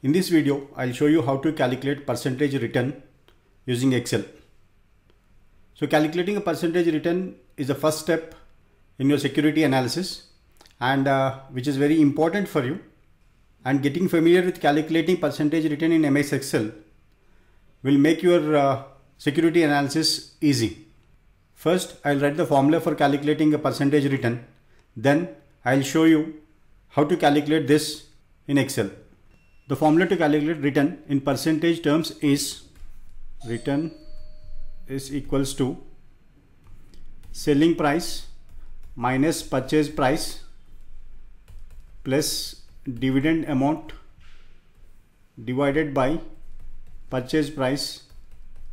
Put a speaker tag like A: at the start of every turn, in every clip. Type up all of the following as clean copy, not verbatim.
A: In this video, I'll show you how to calculate percentage return using Excel. So calculating a percentage return is the first step in your security analysis and which is very important for you. And getting familiar with calculating percentage return in MS Excel will make your security analysis easy. First, I'll write the formula for calculating a percentage return. Then I'll show you how to calculate this in Excel. The formula to calculate return in percentage terms is return is equals to selling price minus purchase price plus dividend amount divided by purchase price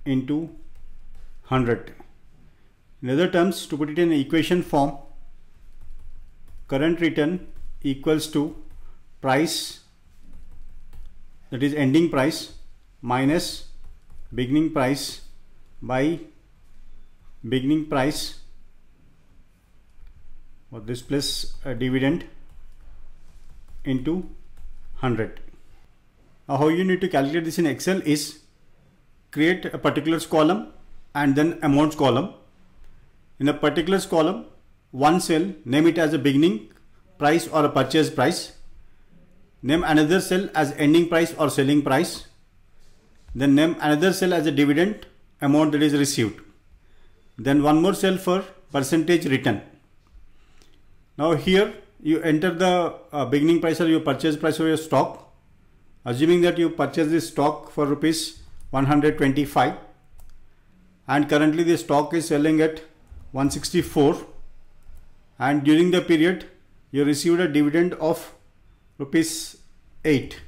A: into 100. In other terms, to put it in equation form, current return equals to price, that is ending price, minus beginning price by beginning price, or this plus a dividend into 100. Now how you need to calculate this in Excel is create a particulars column and then amounts column. In a particulars column, one cell, name it as a beginning price or a purchase price. Name another cell as ending price or selling price. Then name another cell as a dividend amount that is received. Then one more cell for percentage return. Now here you enter the beginning price or your purchase price of your stock, assuming that you purchase this stock for rupees 125 and currently the stock is selling at 164, and during the period you received a dividend of rupees 8.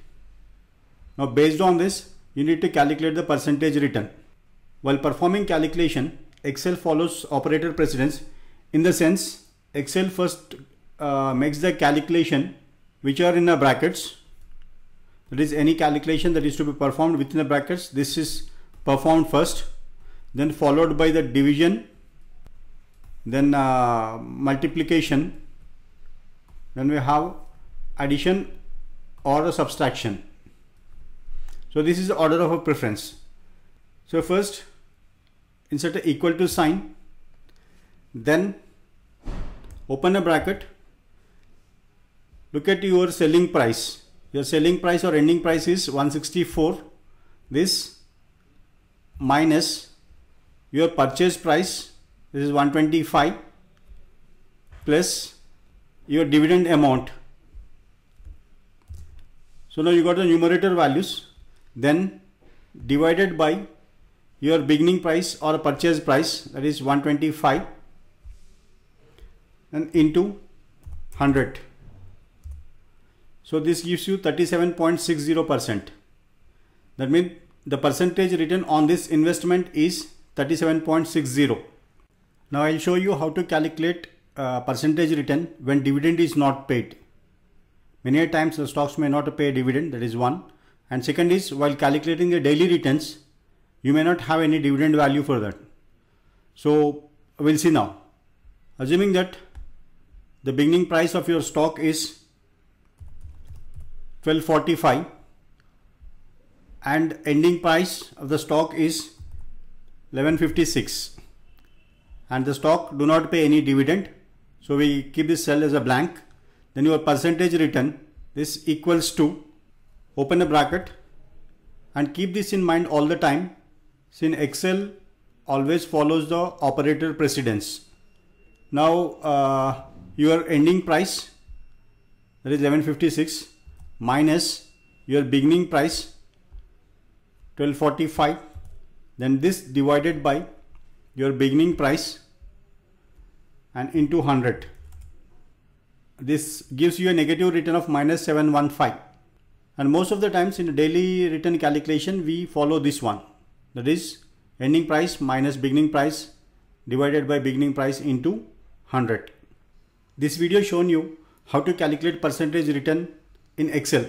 A: Now based on this, you need to calculate the percentage return. While performing calculation, Excel follows operator precedence, in the sense Excel first makes the calculation which are in the brackets. That is, any calculation that is to be performed within the brackets, this is performed first, then followed by the division, then multiplication, then we have addition or a subtraction. So this is the order of a preference. So first insert a equal to sign, then open a bracket, look at your selling price. Your selling price or ending price is 164, this minus your purchase price, this is 125, plus your dividend amount. So now you got the numerator values, then divided by your beginning price or purchase price, that is 125, and into 100. So this gives you 37.60%. That means the percentage return on this investment is 37.60. Now I'll show you how to calculate percentage return when dividend is not paid. Many times the stocks may not pay a dividend, that is one. And second is, while calculating the daily returns, you may not have any dividend value for that. So we'll see now. Assuming that the beginning price of your stock is 1245 and ending price of the stock is 1156, and the stock do not pay any dividend, so we keep this cell as a blank. Then your percentage return, this equals to, open a bracket, and keep this in mind all the time, since Excel always follows the operator precedence. Now your ending price, that is 1156, minus your beginning price 1245, then this divided by your beginning price and into 100. This gives you a negative return of minus 715. And most of the times in a daily return calculation, we follow this one. That is ending price minus beginning price divided by beginning price into 100. This video shown you how to calculate percentage return in Excel.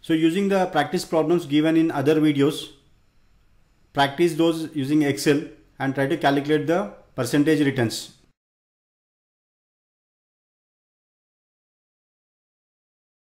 A: So using the practice problems given in other videos, practice those using Excel and try to calculate the percentage returns.